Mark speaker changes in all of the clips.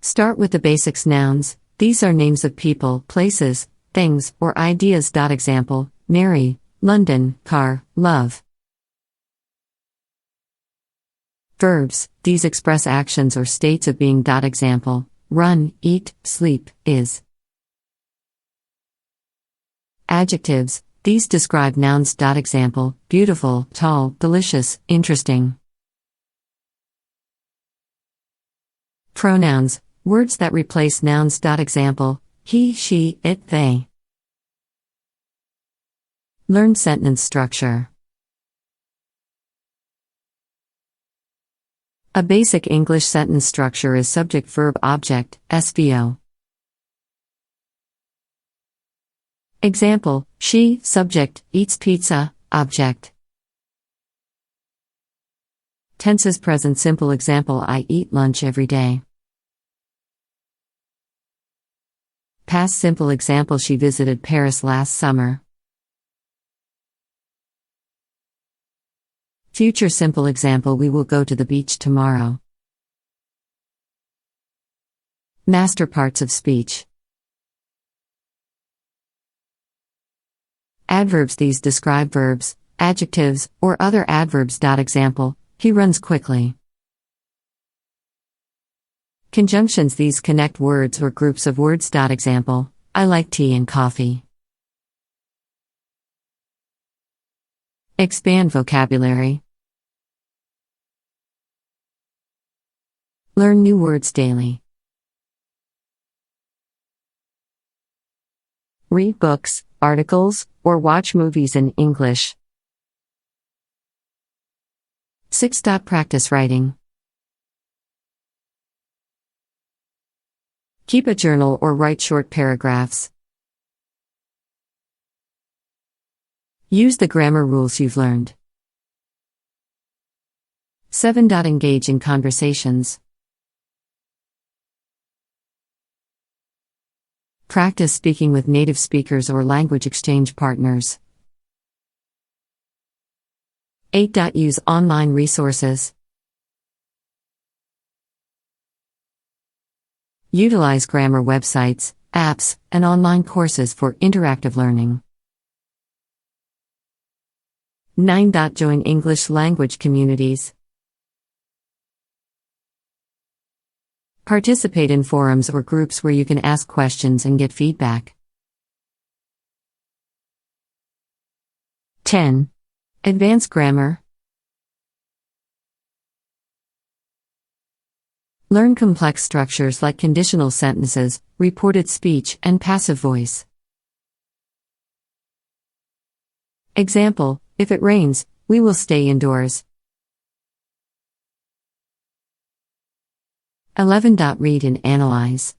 Speaker 1: Start with the basics. Nouns. These are names of people, places, things, or ideas. Example: Mary, London, car, love. Verbs. These express actions or states of being. Example: run, eat, sleep, is. Adjectives. These describe nouns. Example: beautiful, tall, delicious, interesting. Pronouns. Words that replace nouns. Example: he, she, it, they. Learn sentence structure. A basic English sentence structure is subject, verb, object, SVO. Example: she, subject, eats pizza, object. Tenses: present simple. Example: I eat lunch every day. Past simple. Example: she visited Paris last summer. Future simple. Example: we will go to the beach tomorrow. Master parts of speech. Adverbs. These describe verbs, adjectives, or other adverbs. Example: he runs quickly. Conjunctions. These connect words or groups of words. Example: I like tea and coffee. Expand vocabulary. Learn new words daily. Read books, articles, or watch movies in English. 6. Practice writing. Keep a journal or write short paragraphs. Use the grammar rules you've learned. 7. Engage in conversations. Practice speaking with native speakers or language exchange partners. 8. Use online resources. Utilize grammar websites, apps, and online courses for interactive learning. 9. Join English language communities. Participate in forums or groups where you can ask questions and get feedback. 10. Advanced grammar. Learn complex structures like conditional sentences, reported speech, and passive voice. Example: if it rains, we will stay indoors. 11. Read and analyze.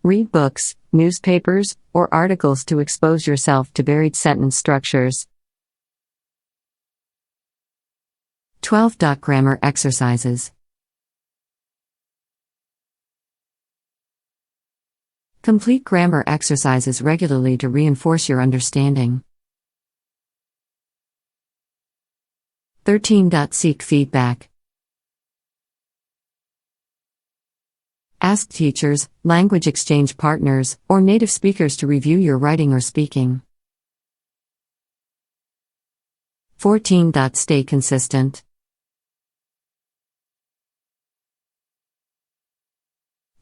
Speaker 1: Read books, newspapers, or articles to expose yourself to varied sentence structures. 12. Grammar exercises. Complete grammar exercises regularly to reinforce your understanding. 13. Seek feedback. Ask teachers, language exchange partners, or native speakers to review your writing or speaking. 14. Stay consistent.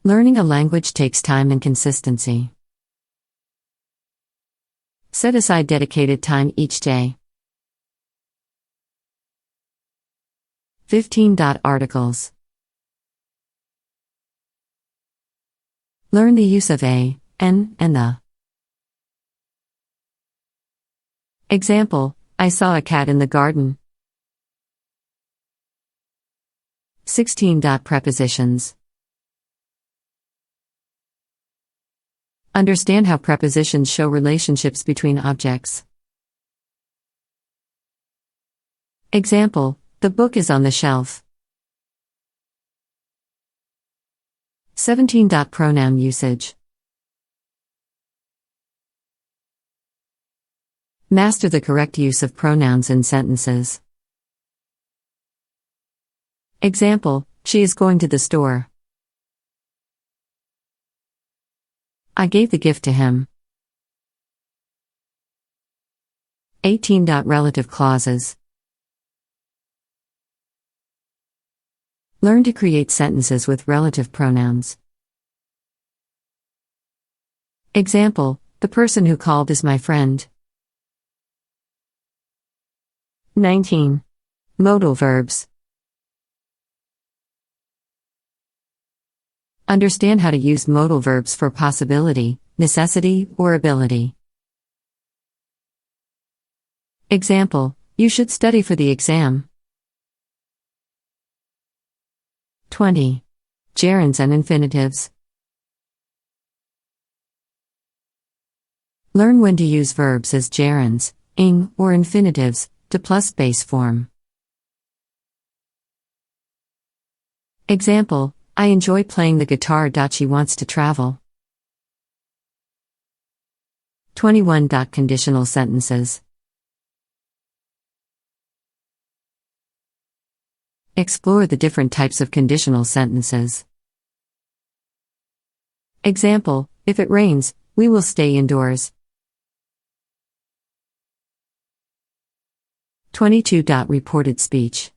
Speaker 1: Learning a language takes time and consistency. Set aside dedicated time each day. 15. Articles. Learn the use of a, an, and the. Example: I saw a cat in the garden. 16. Prepositions. Understand how prepositions show relationships between objects. Example: the book is on the shelf. 17. Pronoun usage. Master the correct use of pronouns in sentences. Example, she is going to the store. I gave the gift to him. 18. Relative clauses. Learn to create sentences with relative pronouns. Example, the person who called is my friend. 19. Modal verbs. Understand how to use modal verbs for possibility, necessity, or ability. Example, you should study for the exam. 20. Gerunds and infinitives. Learn when to use verbs as gerunds, ing, or infinitives, to plus base form. Example, I enjoy playing the guitar. She wants to travel. 21. Conditional sentences. Explore the different types of conditional sentences. Example, if it rains, we will stay indoors. 22. Reported speech.